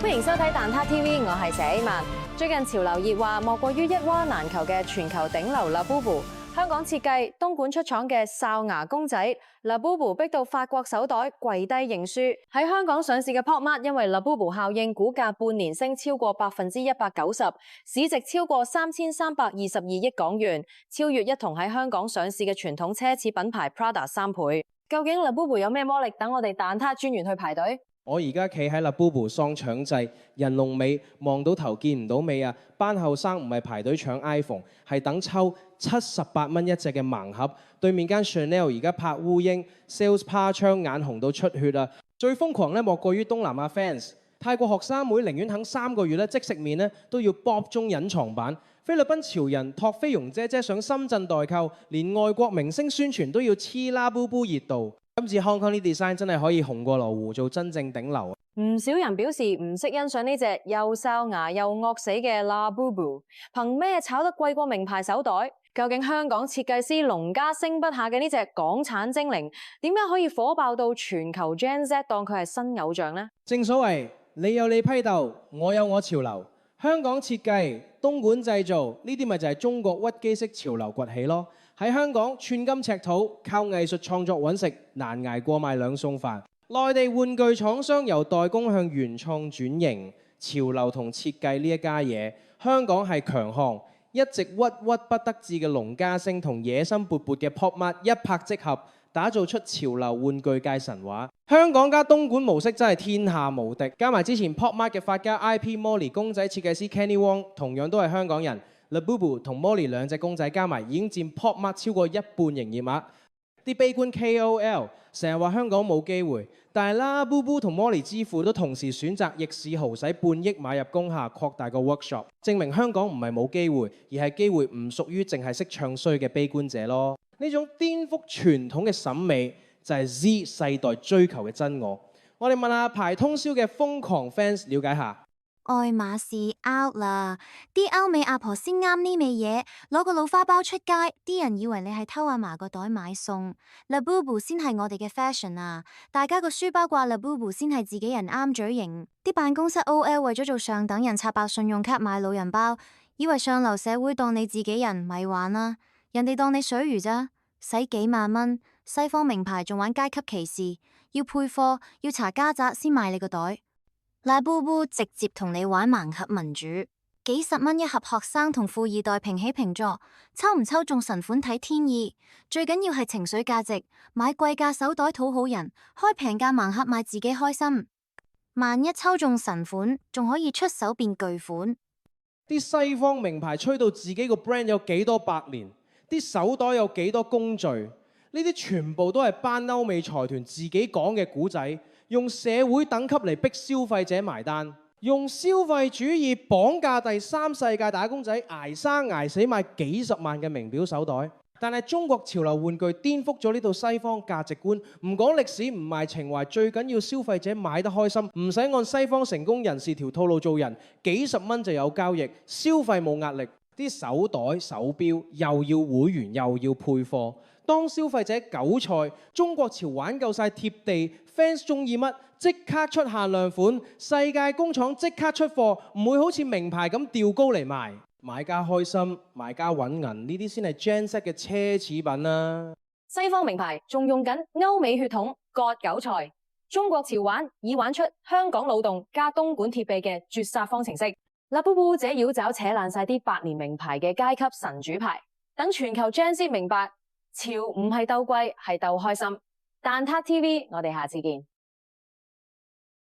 歡迎收睇蛋撻 TV， 我係謝希曼。最近潮流熱話莫過於一窩難求嘅全球頂流 Labubu。香港設計、東莞出廠嘅哨牙公仔 Labubu 逼到法國手袋跪低認輸。喺香港上市嘅 Pop Mart 因為 Labubu 效應，股價半年升超過190%，市值超過3322億港元，超越一同喺香港上市嘅傳統奢侈品牌 Prada 3倍。究竟 Labubu 有咩魔力？等我哋蛋撻專員去排隊。我而家企喺 Labubu 喪搶掣，人龍尾望到頭見唔到尾啊！班後生唔係排隊搶 iPhone， 係等抽78蚊一隻嘅盲盒。對面間 Chanel 而家拍烏蠅 ，sales 趴窗眼紅到出血啊！最瘋狂咧莫過於東南亞 fans， 泰國學生妹寧願等3個月咧即食麵咧都要 Bob 中隱藏版。菲律賓潮人托菲傭姐姐上深圳代購，連外國明星宣傳都要黐 Labubu 熱度。今次 Hong Kong 啲 design 真係可以紅過羅湖，做真正頂流。唔少人表示唔識欣賞呢隻又哨牙又惡死嘅 Labubu， 憑咩炒得貴過名牌手袋？究竟香港設計師龍家升不下嘅呢隻港產精靈，點解可以火爆到全球 Gen Z 當佢係新偶像呢？正所謂你有你批鬥，我有我潮流。香港設計、東莞製造呢啲咪就係中國屈機式潮流崛起咯。喺香港寸金尺土，靠藝術創作揾食，難捱過賣兩餸飯。內地玩具廠商由代工向原創轉型，潮流同設計呢一家嘢，香港係強項。一直鬱鬱不得志嘅龍家星同野心勃勃嘅 Pop Mart 一拍即合，打造出潮流玩具界神話。香港加東莞模式真係天下無敵，加埋之前 Pop Mart 嘅發家 IP Molly 公仔設計師 Kenny Wong 同樣都係香港人。Labubu 同 Molly 兩隻公仔加埋已經佔 Pop Mart 超過一半營業額。啲悲觀 KOL 成日話香港冇機會，但係 Labubu 同 Molly 之父都同時選擇逆市豪使半億買入工廈，擴大個 workshop， 證明香港唔係冇機會，而係機會唔屬於淨係識唱衰嘅悲觀者咯。呢種顛覆傳統嘅審美就係 Z 世代追求嘅真我。我哋問下排通宵嘅瘋狂 fans 了解下。愛馬仕 out 啦，啲歐美阿婆先啱呢味嘢，攞個老花包出街，啲人以為你係偷阿嫲個袋買餸。Labubu 先係我哋嘅 fashion 啊，大家個書包掛 Labubu 先係自己人啱嘴型。啲辦公室 OL 為咗做上等人刷白信用卡買老人包，以為上流社會當你自己人，咪玩啦，人哋當你水魚咋，使幾萬蚊，西方名牌仲玩階級歧視，要配貨要查家宅先買你個袋。Labubu 直接同你玩盲盒民主，幾十蚊一盒，學生同富二代平起平坐，抽唔抽中神款睇天意，最緊要係情緒價值，買貴價手袋討好人，開平價盲盒買自己開心。萬一抽中神款，仲可以出手變巨款。啲西方名牌吹到自己個 brand 有幾多百年，啲手袋有幾多工序，呢啲全部都係班歐美財團自己講嘅古仔。用社會等級嚟逼消費者埋單，用消費主義綁架第三世界打工仔捱生捱死買幾十萬嘅名錶手袋。但係中國潮流玩具顛覆咗呢套西方價值觀，唔講歷史唔賣情懷，最緊要消費者買得開心，唔使按西方成功人士條套路做人，幾十蚊就有交易，消費冇壓力。啲手袋手錶又要會員又要配貨，當消費者韭菜，中國潮玩夠晒貼地 ，fans 中意乜即刻出限量款，世界工廠即刻出貨，唔會好似名牌咁調高嚟賣。買家開心，買家揾銀，呢啲先係 Gen Z 嘅奢侈品啊！西方名牌仲用緊歐美血統割韭菜，中國潮玩已玩出香港腦洞加東莞貼地嘅絕殺方程式。Labubu 這妖爪扯爛晒啲百年名牌嘅階級神主牌，等全球 Gen Z 明白潮唔係鬥貴，係鬥開心。蛋撻 TV，我哋下次見。